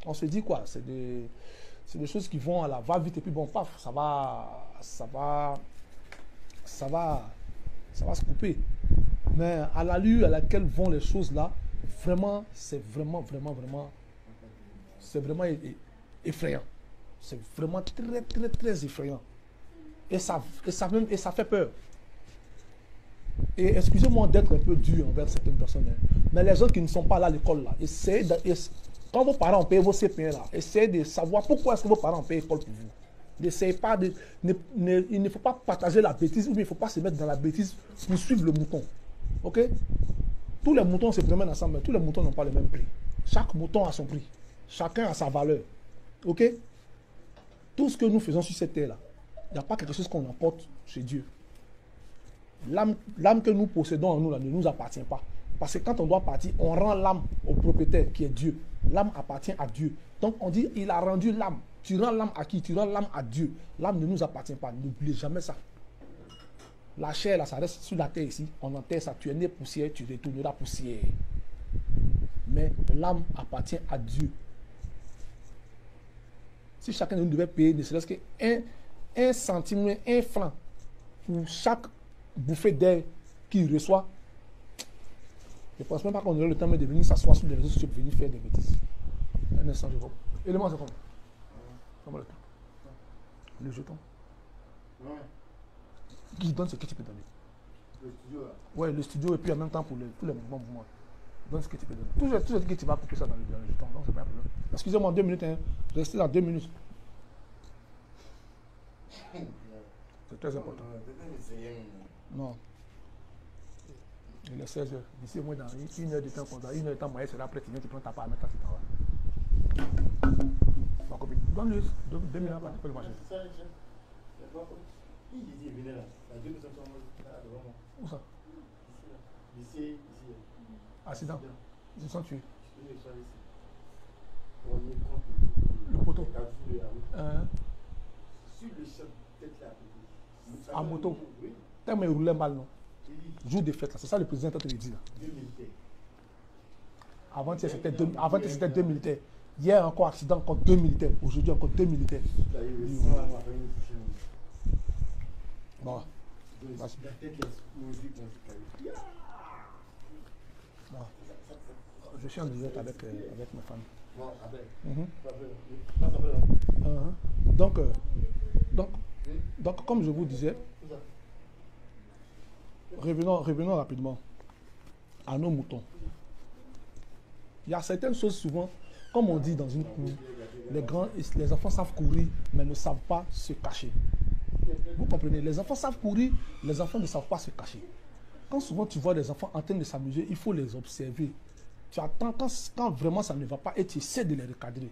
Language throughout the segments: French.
On se dit quoi? C'est des choses qui vont à la va-vite et puis bon, paf, ça va se couper. Mais à l'allure à laquelle vont les choses là, vraiment, c'est vraiment effrayant. C'est vraiment très effrayant. Et ça fait peur. Et excusez-moi d'être un peu dur envers certaines personnes, hein, mais les gens qui ne sont pas là à l'école, là, quand vos parents ont payé vos CP1 là, essayez de savoir pourquoi est-ce que vos parents ont payé l'école pour vous. N'essayez pas il ne faut pas partager la bêtise ou bien il ne faut pas se mettre dans la bêtise pour suivre le mouton. Ok? Tous les moutons se promènent ensemble, mais tous les moutons n'ont pas le même prix. Chaque mouton a son prix. Chacun a sa valeur. Ok? Tout ce que nous faisons sur cette terre-là, il n'y a pas quelque chose qu'on emporte chez Dieu. L'âme que nous possédons en nous là, ne nous appartient pas. Parce que quand on doit partir, on rend l'âme au propriétaire qui est Dieu. L'âme appartient à Dieu. Donc on dit, il a rendu l'âme. Tu rends l'âme à qui? Tu rends l'âme à Dieu. L'âme ne nous appartient pas. N'oubliez jamais ça. La chair, là, ça reste sur la terre ici. On enterre ça. Tu es né poussière, tu retourneras poussière. Mais l'âme appartient à Dieu. Si chacun de nous devait payer ne serait-ce qu'un centime, un franc pour chaque bouffée d'air qu'il reçoit, je ne pense même pas qu'on aurait le temps de venir s'asseoir sur les réseaux sociaux pour venir faire des bêtises. Un instant, je vois. Élément, c'est combien? Comment le temps? Le jeton. Qui donne ce que tu peux donner. Le studio là. Ouais, le studio et puis en même temps pour tous les mouvements. Donne ce que tu peux donner. Toujours dit que tu vas couper ça dans le jeton. Donc c'est pas un problème. Excusez-moi, 2 minutes. Hein. Restez là 2 minutes. C'est très important. Non. Il est 16h. D'ici au moins dans 1 heure de temps, 1 heure de temps, moyen sera prêt. Tu prends ta part, mettre ta travail. Ma copine, donne-le 2 minutes après, tu peux le manger. Il venait là. Où ça? Ici. Accident. Ils se sont tués. Le poteau. Sur le chef peut-être là. À moto. Tellement il roulait mal, non? Jour de fête, là. C'est ça le président te le dit là. Avant-hier c'était 2 militaires. Hier encore accident, encore 2 militaires. Aujourd'hui encore 2 militaires. Bon. Je suis en direct avec ma femme. Donc, comme je vous disais, revenons rapidement à nos moutons. Il y a certaines choses souvent, comme on dit dans une cour, les enfants savent courir, mais ne savent pas se cacher. Vous comprenez? Les enfants savent courir, les enfants ne savent pas se cacher. Quand souvent tu vois des enfants en train de s'amuser, il faut les observer. Tu attends quand vraiment ça ne va pas et tu essaies de les recadrer.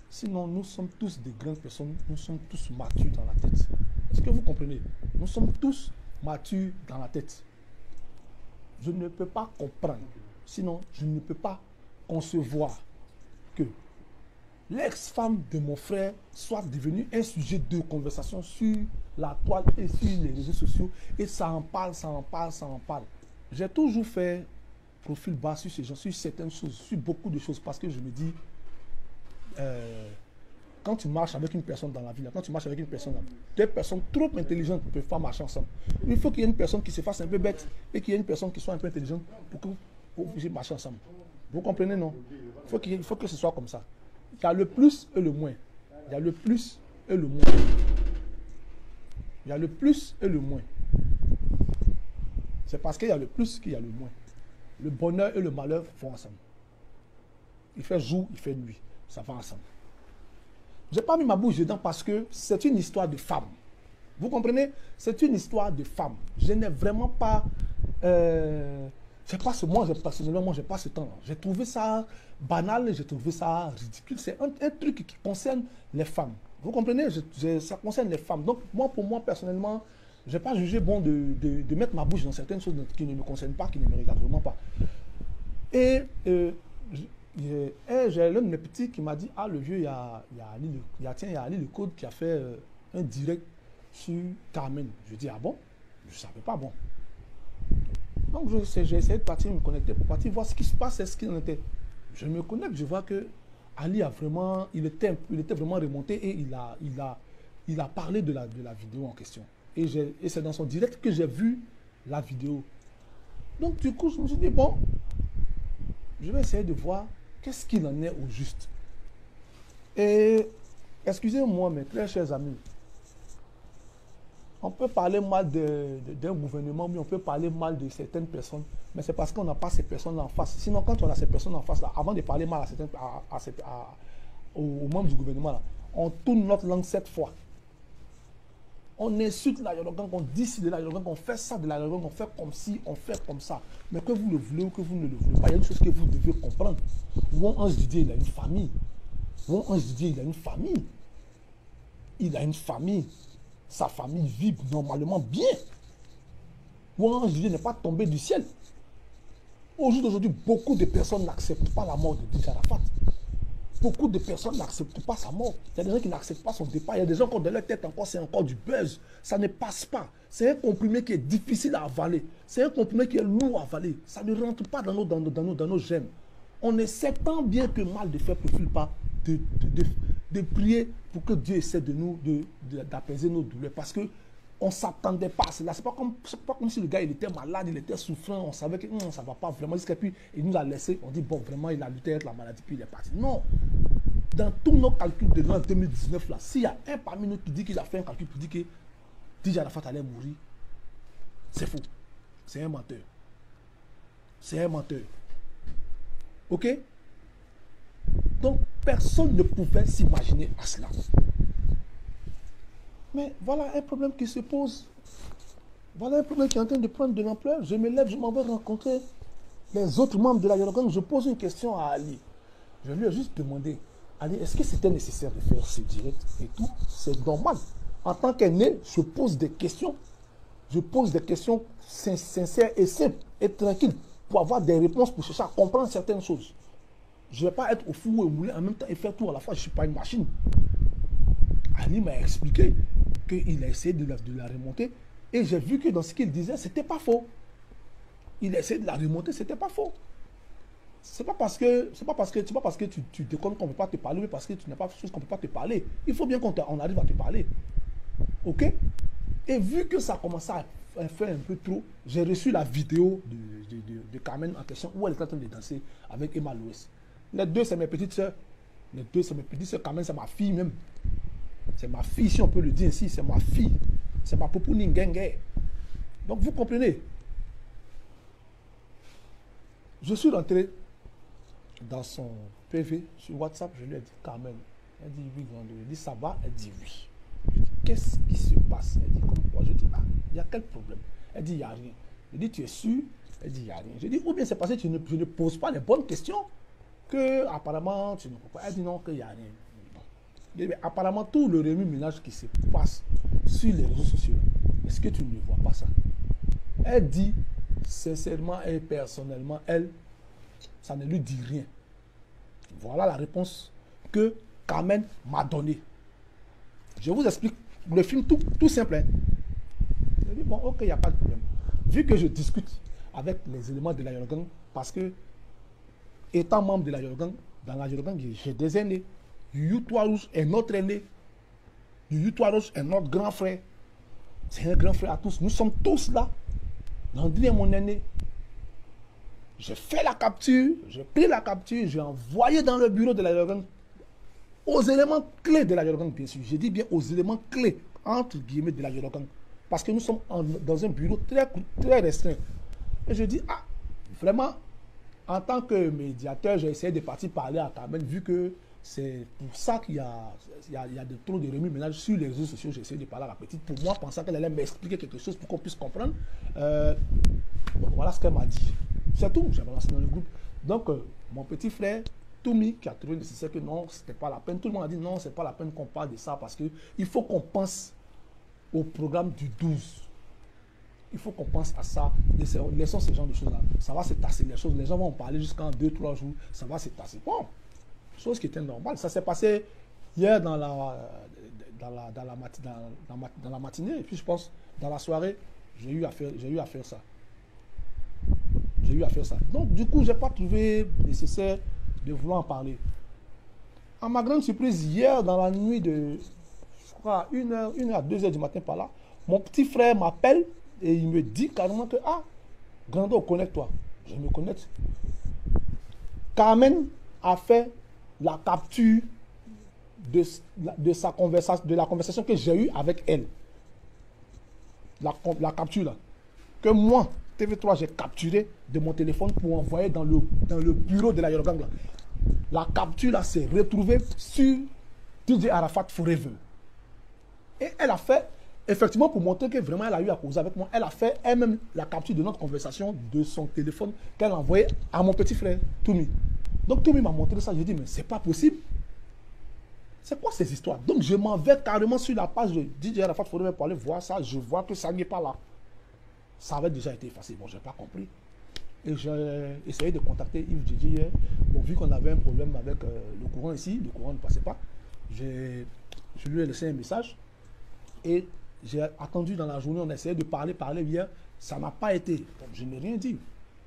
Sinon, nous sommes tous des grandes personnes, nous sommes tous matures dans la tête. Est-ce que vous comprenez? Nous sommes tous matures dans la tête. Je ne peux pas comprendre, sinon je ne peux pas concevoir que l'ex-femme de mon frère soit devenue un sujet de conversation sur la toile et sur les réseaux sociaux et ça en parle. J'ai toujours fait profil bas sur ces gens, sur certaines choses, sur beaucoup de choses parce que je me dis quand tu marches avec une personne dans la vie, quand tu marches avec une personne, deux personnes trop intelligentes ne peuvent pas marcher ensemble. Il faut qu'il y ait une personne qui se fasse un peu bête et qu'il y ait une personne qui soit un peu intelligente pour que vous puissiez marcher ensemble. Vous comprenez, non? Il faut que ce soit comme ça. Il y a le plus et le moins. Il y a le plus et le moins. Il y a le plus et le moins. C'est parce qu'il y a le plus qu'il y a le moins. Le bonheur et le malheur vont ensemble. Il fait jour, il fait nuit. Ça va ensemble. Je n'ai pas mis ma bouche dedans parce que c'est une histoire de femme. Vous comprenez? C'est une histoire de femme. Je n'ai vraiment pas... moi, personnellement, je n'ai pas ce temps. J'ai trouvé ça banal, j'ai trouvé ça ridicule. C'est un truc qui concerne les femmes. Vous comprenez? Ça concerne les femmes. Donc, pour moi, personnellement, je n'ai pas jugé bon de mettre ma bouche dans certaines choses qui ne me concernent pas, qui ne me regardent vraiment pas. Et j'ai l'un de mes petits qui m'a dit, ah, le vieux, il y a Ali Le Code qui a fait un direct sur Carmen. Je dis, ah bon? Je ne savais pas, bon. Donc, j'ai essayé de partir me connecter pour partir voir ce qui se passe et ce qu'il en était. Je me connecte, je vois que Ali a vraiment, il était vraiment remonté et il a parlé de la vidéo en question. Et c'est dans son direct que j'ai vu la vidéo. Donc du coup, je me suis dit, bon, je vais essayer de voir qu'est-ce qu'il en est au juste. Et excusez-moi, mes très chers amis, on peut parler mal d'un gouvernement, mais on peut parler mal de certaines personnes, mais c'est parce qu'on n'a pas ces personnes en face. Sinon, quand on a ces personnes en face, là, avant de parler mal aux membres du gouvernement, là, on tourne notre langue 7 fois. On insulte la Yoruba, on dit ci de la Yoruba, on fait ça de la Yoruba, on fait comme ci, on fait comme ça. Mais que vous le voulez ou que vous ne le voulez pas, il y a une chose que vous devez comprendre. Won Ange Didier, il a une famille. Won Ange Didier, il a une famille. Il a une famille. Sa famille vit normalement bien. Won Ange Didier n'est pas tombé du ciel. Au jour d'aujourd'hui, beaucoup de personnes n'acceptent pas la mort de Didier Arafat. Beaucoup de personnes n'acceptent pas sa mort. Il y a des gens qui n'acceptent pas son départ. Il y a des gens qui ont dans leur tête encore, c'est encore du buzz. Ça ne passe pas. C'est un comprimé qui est difficile à avaler. C'est un comprimé qui est lourd à avaler. Ça ne rentre pas dans nos gènes. On essaie tant bien que mal de faire profil pas, de prier pour que Dieu essaie de nous, d'apaiser nos douleurs. Parce que on ne s'attendait pas à cela. Ce n'est pas comme si le gars il était malade, il était souffrant, on savait que ça ne va pas vraiment. Jusqu'à puis il nous a laissé, on dit bon, vraiment, il a lutté avec la maladie, puis il est parti. Non. Dans tous nos calculs de l'an 2019, là, s'il y a un parmi nous qui dit qu'il a fait un calcul pour dire que Didier Arafat allait mourir, c'est faux. C'est un menteur. C'est un menteur. Ok? Donc, personne ne pouvait s'imaginer à cela. Mais voilà un problème qui se pose. Voilà un problème qui est en train de prendre de l'ampleur. Je me lève, je m'en vais rencontrer les autres membres de la Yoruba. Je pose une question à Ali. Je lui ai juste demandé, Ali, est-ce que c'était nécessaire de faire ce direct et tout? C'est normal. En tant qu'aîné, je pose des questions. Je pose des questions sincères et simples et tranquilles pour avoir des réponses, pour chercher à comprendre certaines choses. Je ne vais pas être au fou et au moulin en même temps et faire tout à la fois. Je ne suis pas une machine. Ali m'a expliqué qu'il a essayé de la remonter et j'ai vu que dans ce qu'il disait, ce n'était pas faux. Il a essayé de la remonter, ce n'était pas faux. C'est pas parce que tu déconnes qu'on ne peut pas te parler, mais parce que tu n'as pas de choses qu'on ne peut pas te parler. Il faut bien qu'on arrive à te parler. Ok? Et vu que ça commençait à faire un peu trop, j'ai reçu la vidéo de Carmen en question où elle est en train de danser avec Emma Louis. Les deux, c'est mes petites soeurs. Les deux, c'est mes petites soeurs. Carmen, c'est ma fille même. C'est ma fille, si on peut le dire ainsi. C'est ma fille. C'est ma poupou Ningenge. Donc, vous comprenez? Je suis rentré dans son PV sur WhatsApp. Je lui ai dit, Carmen. Elle dit oui, vendredi. Je dis, ça va? Elle dit oui. Je dis, qu'est-ce qui se passe? Elle dit, comme quoi? Je dis, ah, il y a quel problème? Elle dit, il n'y a rien. Je dis, tu es sûr? Elle dit, il n'y a rien. Je dis, ou bien c'est parce que je ne pose pas les bonnes questions que apparemment tu ne peux pas. Elle dit non, qu'il n'y a rien. Bon. Mais apparemment, tout le remue-ménage qui se passe sur les réseaux sociaux, est-ce que tu ne vois pas ça? Elle dit, sincèrement et personnellement, elle, ça ne lui dit rien. Voilà la réponse que Carmen m'a donnée. Je vous explique le film tout simple. Hein. Je dis, bon, ok, il n'y a pas de problème. Vu que je discute avec les éléments de la Yoruba, parce que étant membre de la Yoruba, dans la Yoruba, j'ai des aînés. Yutua Rouge est notre aîné. Yutua Rouge est notre grand frère. C'est un grand frère à tous. Nous sommes tous là. Landry est mon aîné. J'ai fait la capture, j'ai pris la capture, j'ai envoyé dans le bureau de la Yoruba aux éléments clés de la Yoruba, bien sûr. Je dis bien aux éléments clés, entre guillemets, de la Yoruba. Parce que nous sommes dans un bureau très restreint. Et je dis, ah, vraiment, en tant que médiateur, j'ai essayé de partir parler à Carmen, vu que c'est pour ça qu'il y a trop de remue-ménage sur les réseaux sociaux. J'ai essayé de parler à la petite pour moi, pensant qu'elle allait m'expliquer quelque chose pour qu'on puisse comprendre. Bon, voilà ce qu'elle m'a dit. C'est tout, j'avais lancé dans le groupe. Donc, mon petit frère, Toumi, qui a trouvé nécessaire que non, c'était pas la peine. Tout le monde a dit non, c'est pas la peine qu'on parle de ça parce qu'il faut qu'on pense au programme du 12. Il faut qu'on pense à ça. Laissons ce genre de choses-là. Ça va se tasser les choses. Les gens vont en parler jusqu'en 2-3 jours. Ça va se tasser. Bon, chose qui était normale. Ça s'est passé hier dans la matinée. Et puis je pense, dans la soirée, j'ai eu à faire ça. J'ai eu à faire ça. Donc, du coup, je n'ai pas trouvé nécessaire de vouloir en parler. À ma grande surprise, hier, dans la nuit de, je crois, 1h à 2h du matin par là, mon petit frère m'appelle et il me dit carrément que, ah, Grando, connecte-toi. Je me connecte. Carmen a fait la capture de la conversation que j'ai eue avec elle. La capture là. Que moi, TV3, j'ai capturé de mon téléphone pour envoyer dans le bureau de la Yorogang là. La capture là s'est retrouvée sur DJ Arafat Forever. Et elle a fait, effectivement, pour montrer que vraiment elle a eu à causer avec moi, elle a fait elle-même la capture de notre conversation de son téléphone qu'elle a envoyé à mon petit frère, Toumi. Donc Toumi m'a montré ça, j'ai dit, mais c'est pas possible. C'est quoi ces histoires? Donc je m'en vais carrément sur la page de DJ Arafat Forever pour aller voir ça. Je vois que ça n'est pas là. Ça avait déjà été effacé. Bon, je n'ai pas compris. Et j'ai essayé de contacter Yves Djedje hier. Bon, vu qu'on avait un problème avec le courant ici, le courant ne passait pas, je lui ai laissé un message. Et j'ai attendu dans la journée, on a essayé de parler hier. Ça n'a pas été. Donc, je n'ai rien dit.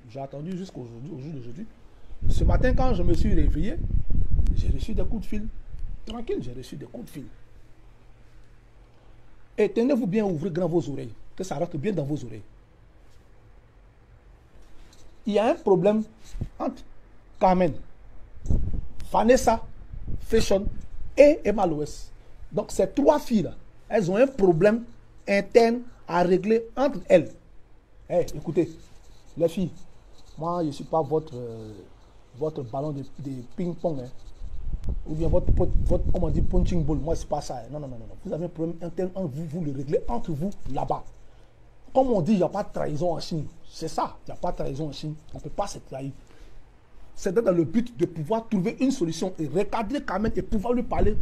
J'ai attendu jusqu'au jour d'aujourd'hui. Ce matin, quand je me suis réveillé, j'ai reçu des coups de fil. Tranquille, j'ai reçu des coups de fil. Et tenez-vous bien, ouvrez grand vos oreilles. Que ça rentre bien dans vos oreilles. Il y a un problème entre Carmen, Vanessa, Fashion et Emma Loès. Donc ces trois filles-là, elles ont un problème interne à régler entre elles. Hey, écoutez, les filles, moi je ne suis pas votre ballon de ping-pong. Hein. Ou bien votre comment on dit, punching ball. Moi, c'est pas ça. Hein. Non, non, non, non. Vous avez un problème interne entre vous, vous le réglez entre vous là-bas. Comme on dit, il n'y a pas de trahison en Chine. C'est ça, il n'y a pas de trahison en Chine. On ne peut pas se trahir. C'est dans le but de pouvoir trouver une solution et recadrer Carmen et pouvoir lui parler,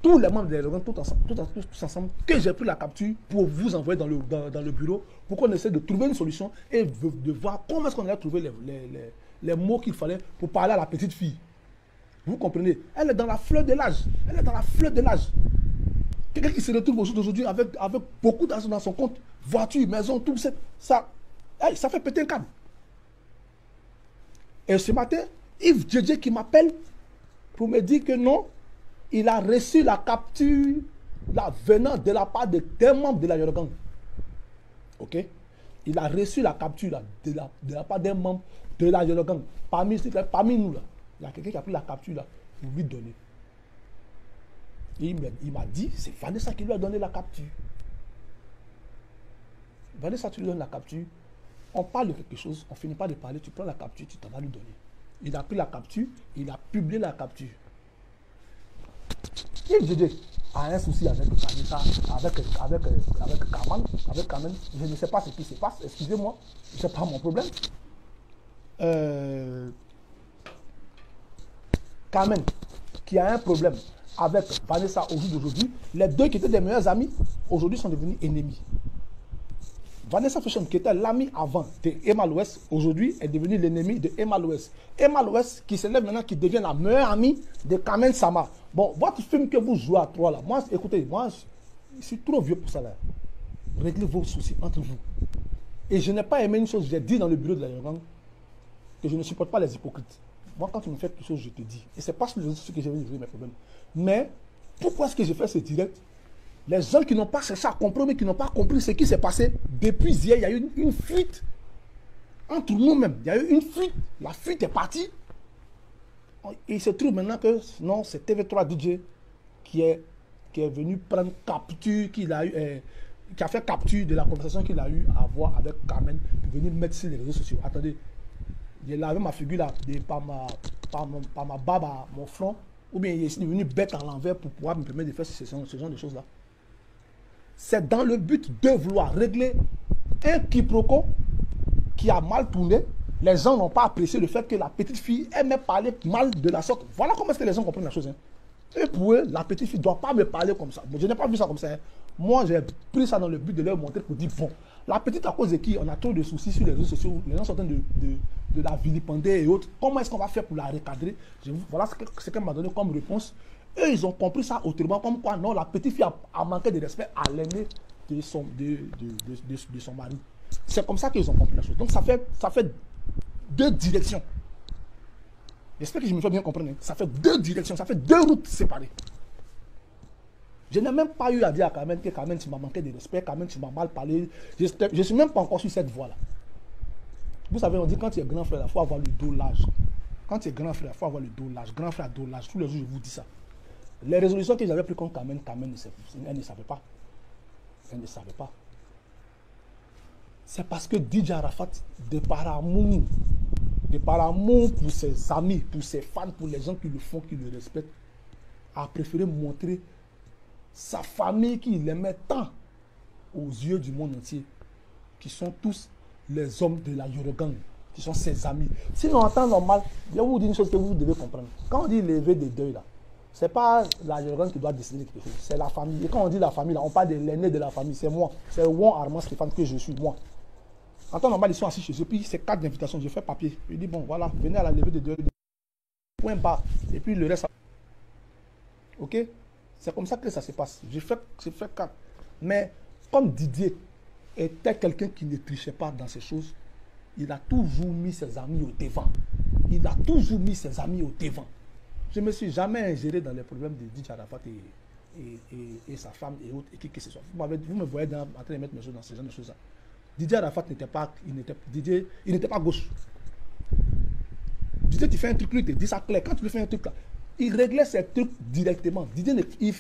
tous les membres de l'organe, tous ensemble, que j'ai pris la capture pour vous envoyer dans le bureau, pour qu'on essaie de trouver une solution et de voir comment est-ce qu'on allait trouver les mots qu'il fallait pour parler à la petite fille. Vous comprenez? Elle est dans la fleur de l'âge. Elle est dans la fleur de l'âge. Quelqu'un qui se retrouve aujourd'hui avec beaucoup d'argent dans son compte, voiture, maison, tout ça, ça fait péter un câble. Et ce matin, Yves Djedje qui m'appelle pour me dire que non, il a reçu la capture venant de la part d'un membre de la Yorogang. Ok? Il a reçu la capture de la part d'un membre de la Yorogang. Parmi nous, là, il y a quelqu'un qui a pris la capture là, pour lui donner. Et il m'a dit, c'est Vanessa qui lui a donné la capture. Vanessa, tu lui donnes la capture, on parle de quelque chose, on finit pas de parler, tu prends la capture, tu t'en vas lui donner. Il a pris la capture, il a publié la capture. Yves Djedje a un souci avec Vanessa, avec Carmen, je ne sais pas ce qui se passe, excusez-moi, ce n'est pas mon problème. Carmen, qui a un problème avec Vanessa au jour d'aujourd'hui, les deux qui étaient des meilleurs amis, aujourd'hui sont devenus ennemis. Vanessa Fashion, qui était l'ami avant de Emma Loès, aujourd'hui est devenue l'ennemi de Emma Loès. Emma Loès, qui s'élève maintenant, qui devient la meilleure amie de Carmen Sama. Bon, votre film que vous jouez à trois là, moi, écoutez, moi, je suis trop vieux pour ça là. Réglez vos soucis entre vous. Et je n'ai pas aimé une chose, j'ai dit dans le bureau de la Yorogang, que je ne supporte pas les hypocrites. Moi, quand tu me fais quelque chose, je te dis. Et c'est pas sur les autres que j'ai vu mes problèmes. Mais, pourquoi est-ce que j'ai fait ce direct? Les gens qui n'ont pas cherché à comprendre, mais qui n'ont pas compris ce qui s'est passé, depuis hier, il y a eu une fuite. Entre nous-mêmes, il y a eu une fuite. La fuite est partie. Et il se trouve maintenant que, non, c'est TV3 DJ qui est venu prendre capture, qui a fait capture de la conversation qu'il a eu à avoir avec Carmen, pour venir mettre sur les réseaux sociaux. Attendez. Il avait ma figure là, par ma barbe à mon front, ou bien il est venu bête à l'envers pour pouvoir me permettre de faire ce genre de choses là. C'est dans le but de vouloir régler un quiproquo qui a mal tourné. Les gens n'ont pas apprécié le fait que la petite fille aimait parler mal de la sorte. Voilà comment est-ce que les gens comprennent la chose. Hein. Et pour eux, la petite fille ne doit pas me parler comme ça. Je n'ai pas vu ça comme ça. Hein. Moi, j'ai pris ça dans le but de leur montrer pour dire, bon, la petite à cause de qui on a trop de soucis sur les réseaux sociaux, les gens sont en train de la vilipender et autres. Comment est-ce qu'on va faire pour la recadrer? Voilà ce qu'elle m'a donné comme réponse. Eux, ils ont compris ça autrement, comme quoi, non, la petite fille a manqué de respect à l'aîné de son mari. C'est comme ça qu'ils ont compris la chose. Donc, ça fait deux directions. J'espère que je me fais bien comprendre. Hein. Ça fait 2 directions, ça fait 2 routes séparées. Je n'ai même pas eu à dire à Carmen que Carmen, tu m'as manqué de respect, Carmen, tu m'as mal parlé. Je ne suis même pas encore sur cette voie-là. Vous savez, on dit quand tu es grand frère, il faut avoir le dos large. Quand tu es grand frère, il faut avoir le dos large. Grand frère, dos large. Tous les jours, je vous dis ça. Les résolutions que j'avais prises contre Carmen, elle ne savait pas. Elle ne savait pas. C'est parce que DJ Arafat, de par amour pour ses amis, pour ses fans, pour les gens qui le font, qui le respectent, a préféré montrer sa famille qu'il aimait tant aux yeux du monde entier, qui sont tous les hommes de la Yorogang, qui sont ses amis. Sinon, en temps normal, je vais vous dire une chose que vous devez comprendre. Quand on dit lever des deuils, là, ce n'est pas la Yorogang qui doit décider quelque chose, c'est la famille. Et quand on dit la famille, là, on parle de l'aîné de la famille, c'est moi. C'est Won Armand Stéphane que je suis, moi. En temps normal, ils sont assis chez eux, puis c'est 4 invitations, je fais papier. Je dis, bon, voilà, venez à la levée des deuils. Point bas. Et puis le reste. Ok? C'est comme ça que ça se passe. J'ai fait 4. Mais comme Didier était quelqu'un qui ne trichait pas dans ces choses, il a toujours mis ses amis au devant. Il a toujours mis ses amis au devant. Je ne me suis jamais ingéré dans les problèmes de Didier Arafat et sa femme et autres, et qui que ce soit. Vous me voyez en train de mettre mes choses dans ce genre de choses-là. Didier Arafat n'était pas, il n'était pas gauche. Didier, tu fais un truc, lui, il te dit ça clair. Quand tu lui fais un truc là, il réglait ses trucs directement. Didier, il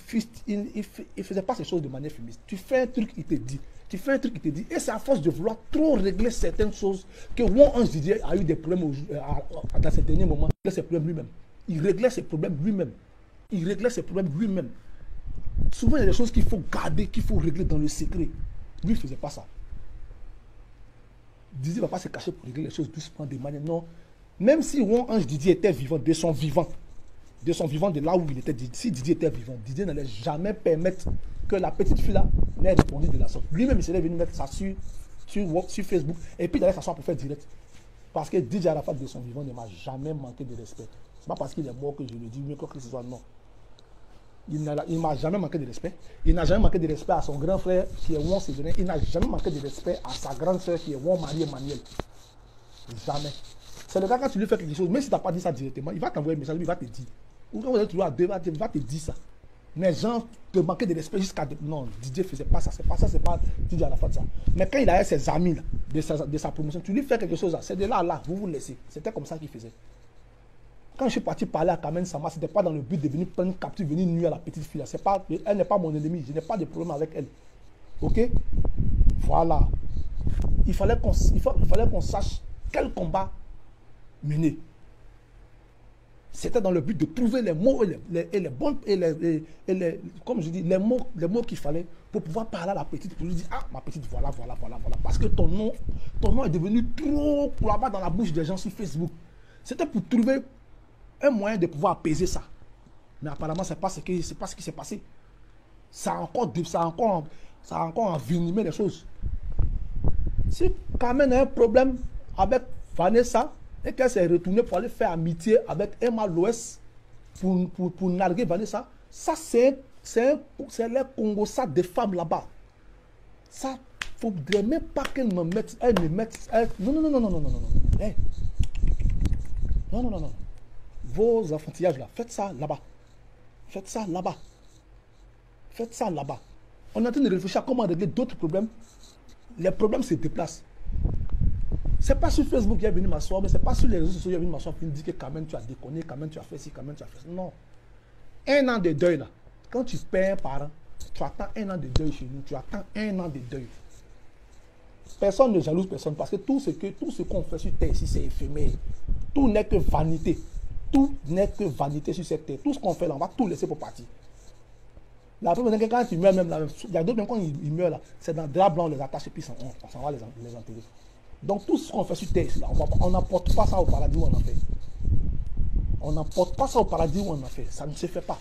faisait pas ces choses de manière fumiste. Tu fais un truc, il te dit. Tu fais un truc, il te dit. Et c'est à force de vouloir trop régler certaines choses que Won Ange Didier a eu des problèmes dans ces derniers moments. Il réglait ses problèmes lui-même. Il réglait ses problèmes lui-même. Il réglait ses problèmes lui-même. Souvent, il y a des choses qu'il faut garder, qu'il faut régler dans le secret. Lui, il ne faisait pas ça. Didier ne va pas se cacher pour régler les choses doucement, de manière non. Même si Won Ange Didier était vivant, de son vivant, de là où il était, si Didier était vivant, Didier n'allait jamais permettre que la petite fille là n'ait répondu de la sorte. Lui-même, il serait venu mettre ça sur Facebook et puis il allait s'asseoir pour faire direct. Parce que Didier Arafat de son vivant ne m'a jamais manqué de respect. Ce n'est pas parce qu'il est mort que je le dis, mieux que ce soit non. Il ne m'a jamais manqué de respect. Il n'a jamais manqué de respect à son grand frère qui est Won Séjourné. Il n'a jamais manqué de respect à sa grande soeur qui est Won Marie-Emmanuel. Jamais. C'est le gars, quand tu lui fais quelque chose, même si tu n'as pas dit ça directement, il va t'envoyer un message, il va te dire. Ou quand vous êtes toujours à deux, il va te dire ça. Mais gens te manquaient de respect jusqu'à... Non, Didier ne faisait pas ça. C'est pas ça, c'est pas Didier à la fin de ça. Mais quand il avait ses amis là, de sa promotion, tu lui fais quelque chose là, c'est de là à là, vous laissez. C'était comme ça qu'il faisait. Quand je suis parti parler à Carmen Sama, ce n'était pas dans le but de venir prendre une capture, venir nuire à la petite fille. Elle n'est pas mon ennemi, je n'ai pas de problème avec elle. Ok? Voilà. Il fallait qu'on sache quel combat mener. C'était dans le but de trouver les mots comme je dis, les mots qu'il fallait pour pouvoir parler à la petite, pour lui dire, ah, ma petite, voilà. Parce que ton nom est devenu trop là-bas dans la bouche des gens sur Facebook. C'était pour trouver un moyen de pouvoir apaiser ça. Mais apparemment, ce n'est pas ce qui s'est passé. Ça a encore envenimé les choses. Si Carmen a un problème avec Vanessa et qu'elle s'est retournée pour aller faire amitié avec Emma Loès pour narguer Vanessa, ça c'est les Congosas des femmes là-bas. Ça, il ne faudrait même pas qu'elle me mette. Non. Hey. Non. Vos enfantillages là, faites ça là-bas. On est en train de réfléchir à comment régler d'autres problèmes. Les problèmes se déplacent. C'est pas sur Facebook qu'il est venu m'asseoir, mais c'est pas sur les réseaux sociaux qu'il est venu m'asseoir pour me dire que quand même tu as déconné, quand même tu as fait ci, quand même tu as fait ça. Non. 1 an de deuil là. Quand tu perds un parent, tu attends 1 an de deuil chez nous. Tu attends 1 an de deuil. Personne ne jalouse personne parce que tout ce qu'on fait sur terre ici, c'est éphémère. Tout n'est que vanité. Tout n'est que vanité sur cette terre. Tout ce qu'on fait là, on va tout laisser pour partir. La première fois, quand tu meurs, même là, il y a d'autres, même quand ils meurent là, c'est dans le drap blanc, on les attache et puis on s'en va les enterrer. Donc tout ce qu'on fait sur terre ici, là, on n'emporte pas ça au paradis où on en fait. On n'emporte pas ça au paradis où on en fait. Ça ne se fait pas.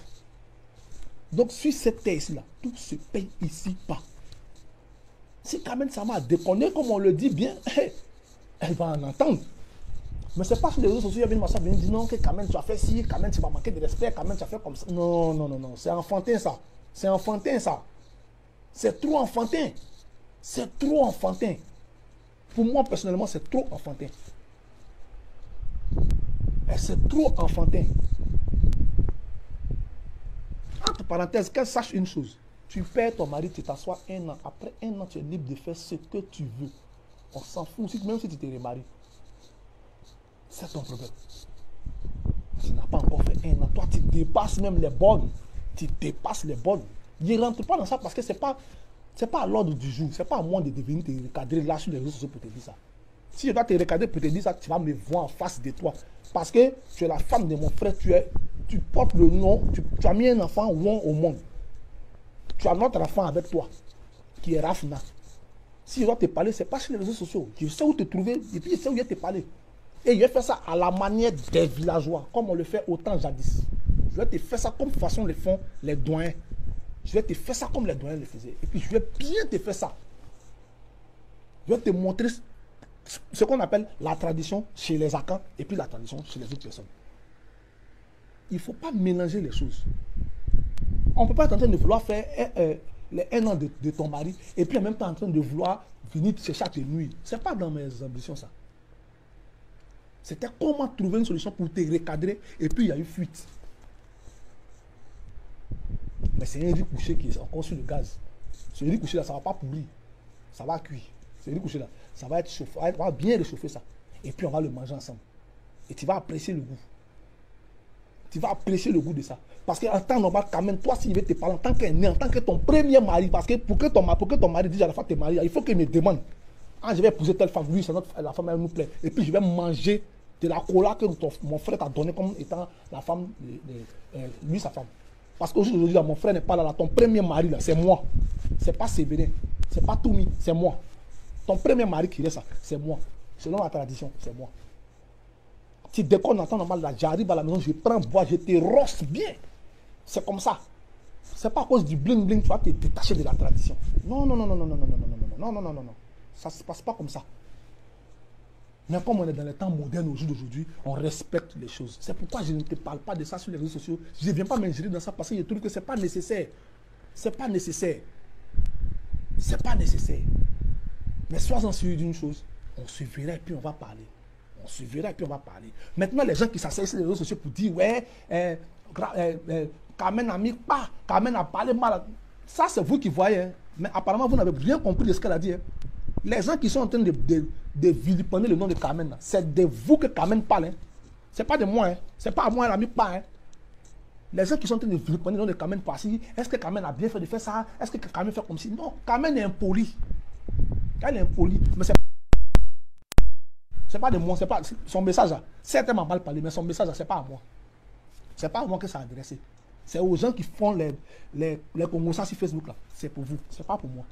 Donc sur cette terre ici, là, tout se paye ici-bas. Si Carmen Sama déconné, comme on le dit bien, elle va en entendre. Mais c'est pas sur les réseaux sociaux, il y a une venir dire non, que Carmen, tu as fait ci, Carmen, tu m'as manqué de respect, Carmen, tu as fait comme ça. Non. C'est enfantin ça. C'est trop enfantin. Pour moi, personnellement, c'est trop enfantin. Et c'est trop enfantin. Entre parenthèses, qu'elle sache une chose. Tu perds ton mari, tu t'assois 1 an. Après 1 an, tu es libre de faire ce que tu veux. On s'en fout, même si tu te remaries. C'est ton problème. Tu n'as pas encore fait 1 an. Toi, tu dépasses même les bornes. Tu dépasses les bornes. Il ne rentre pas dans ça parce que ce n'est pas à l'ordre du jour. Ce n'est pas à moi de devenir te recadrer là sur les réseaux sociaux pour te dire ça. Si je dois te recadrer pour te dire ça, tu vas me voir en face de toi. Parce que tu es la femme de mon frère. Tu portes le nom. Tu as mis un enfant au monde. Tu as notre enfant avec toi, qui est Rafna. Si je dois te parler, ce n'est pas sur les réseaux sociaux. Je sais où te trouver et puis je sais où je vais te parler. Et je vais faire ça à la manière des villageois, comme on le fait autant jadis. Je vais te faire ça comme façon le font les doyens. Je vais te faire ça comme les doyens le faisaient. Et puis je vais bien te faire ça. Je vais te montrer ce qu'on appelle la tradition chez les Akans et puis la tradition chez les autres personnes. Il ne faut pas mélanger les choses. On ne peut pas être en train de vouloir faire les 1 an de ton mari et puis en même temps en train de vouloir venir te chercher à te nuire. Ce n'est pas dans mes ambitions ça. C'était comment trouver une solution pour te recadrer et puis il y a eu fuite. Mais c'est un riz couché qui est encore sur le gaz. Ce riz couché là, ça ne va pas pourrir. Ça va cuire. Ce riz couché là, ça va être chauffé. On va bien réchauffer ça. Et puis on va le manger ensemble. Et tu vas apprécier le goût. Tu vas apprécier le goût de ça. Parce qu'en temps normal, quand même, toi, s'il veut te parler en tant qu'aîné, en tant que ton premier mari, parce que pour que ton mari dise à la fois te marier, il faut qu'il me demande. Ah, je vais épouser telle femme, oui, c'est la femme, elle nous plaît. Et puis je vais manger de la cola que mon frère t'a donné comme étant la femme, lui, sa femme. Parce qu'aujourd'hui, mon frère n'est pas là, ton premier mari, là, c'est moi. C'est pas Séverin, c'est pas Toumi, c'est moi. Ton premier mari qui est ça, c'est moi. Selon la tradition, c'est moi. Si dès qu'on entend normal, là, j'arrive à la maison, je prends bois, je te rosse bien. C'est comme ça. C'est pas à cause du bling bling, tu vas te détacher de la tradition. Non, non, non, non, non, non, non, non, non, non, non, non, non, non, non. Ça se passe pas comme ça. Mais comme on est dans les temps modernes d'aujourd'hui, on respecte les choses. C'est pourquoi je ne te parle pas de ça sur les réseaux sociaux. Je ne viens pas m'ingérer dans ça parce que je trouve que ce n'est pas nécessaire. C'est pas nécessaire. C'est pas nécessaire. Mais sois-en sûr d'une chose, on se verra et puis on va parler. On se verra et puis on va parler. Maintenant, les gens qui s'asseyent sur les réseaux sociaux pour dire, ouais, Carmen n'a mis pas, Carmen a parlé mal. Ça, c'est vous qui voyez. Hein. Mais apparemment, vous n'avez rien compris de ce qu'elle a dit. Hein. Les gens qui sont en train de vilipender le nom de Carmen, c'est de vous que Carmen parle. Hein. Ce n'est pas de moi. Hein. Ce n'est pas à moi, elle n'a mis pas. Hein. Les gens qui sont en train de vilipender le nom de Carmen par ci, est-ce que Carmen a bien fait de faire ça? Est-ce que Carmen fait comme ci? Non, Carmen est impolie. Elle est impolie. Mais c'est pas de moi, c'est pas son message. Certainement mal parlé, mais son message, c'est pas à moi. C'est pas à moi que ça a adressé. C'est aux gens qui font les promotions sur Facebook là. C'est pour vous, c'est pas pour moi.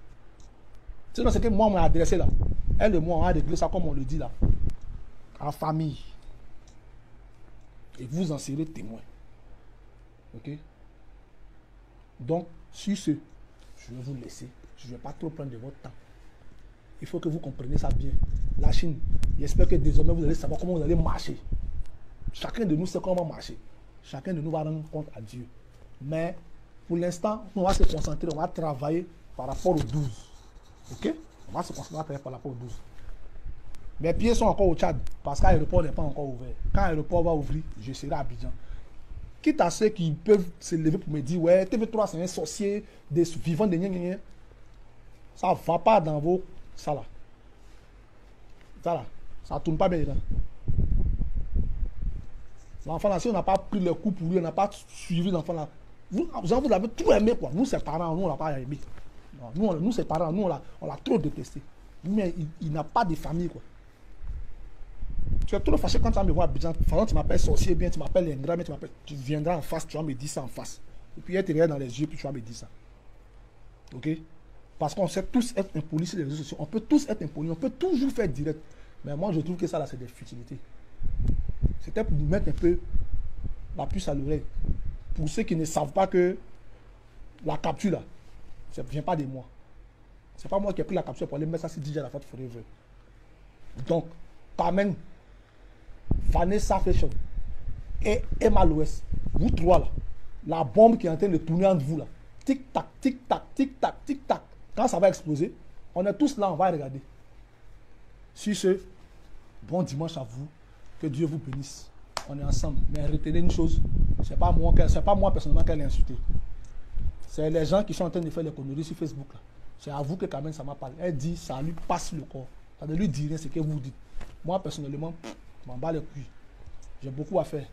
Sinon, c'est que moi, on m'a adressé là. Elle et moi, on a réglé ça comme on le dit là. En famille. Et vous en serez témoin. Ok? Donc, sur ce, je vais vous laisser. Je ne vais pas trop prendre de votre temps. Il faut que vous compreniez ça bien. La Chine, j'espère que désormais vous allez savoir comment vous allez marcher. Chacun de nous sait comment marcher. Chacun de nous va rendre compte à Dieu. Mais pour l'instant, on va se concentrer, on va travailler par rapport aux 12. Ok? On va se concentrer par rapport aux 12. Mes pieds sont encore au Tchad parce que l'aéroport n'est pas encore ouvert. Quand l'aéroport va ouvrir, je serai à Abidjan. Quitte à ceux qui peuvent se lever pour me dire, ouais, TV3 c'est un sorcier, des vivants de gna. Ça ne va pas dans vos... Ça là. Ça là. Ça ne tourne pas bien dedans. L'enfant là, si on n'a pas pris le coup pour lui, on n'a pas suivi l'enfant là. Vous l'avez tout aimé quoi. Nous, ses parents, nous, on l'a pas aimé. Non, nous, ses parents, nous, on l'a trop détesté. Mais il n'a pas de famille quoi. Tu es trop fâché quand tu vas me voir à Abidjan. Tu m'appelles sorcier, bien, tu m'appelles ingrat, mais tu viendras en face, tu vas me dire ça en face. Et puis, elle te regarde dans les yeux, puis tu vas me dire ça. Ok? Parce qu'on sait tous être impolis sur les réseaux sociaux. On peut tous être impolis, on peut toujours faire direct. Mais moi, je trouve que ça, là, c'est des futilités. C'était pour vous mettre un peu la puce à l'oreille. Pour ceux qui ne savent pas que la capture, là, ça ne vient pas de moi. C'est pas moi qui ai pris la capture pour aller mettre ça sur DJ Arafat Forever. Donc, Carmen, Vanessa Fashion et Emma Loès, vous trois là, la bombe qui est en train de tourner entre vous là, tic-tac, tic-tac, tic-tac, tic-tac, quand ça va exploser, on est tous là, on va regarder. Sur ce, bon dimanche à vous, que Dieu vous bénisse. on est ensemble. Mais retenez une chose, c'est pas moi personnellement qu'elle a insulté. C'est les gens qui sont en train de faire les conneries sur Facebook. C'est à vous que quand même ça m'a parlé. Elle dit, ça lui passe le corps. Ça ne lui dit rien ce que vous dites. Moi personnellement, je m'en bats les couilles. J'ai beaucoup à faire.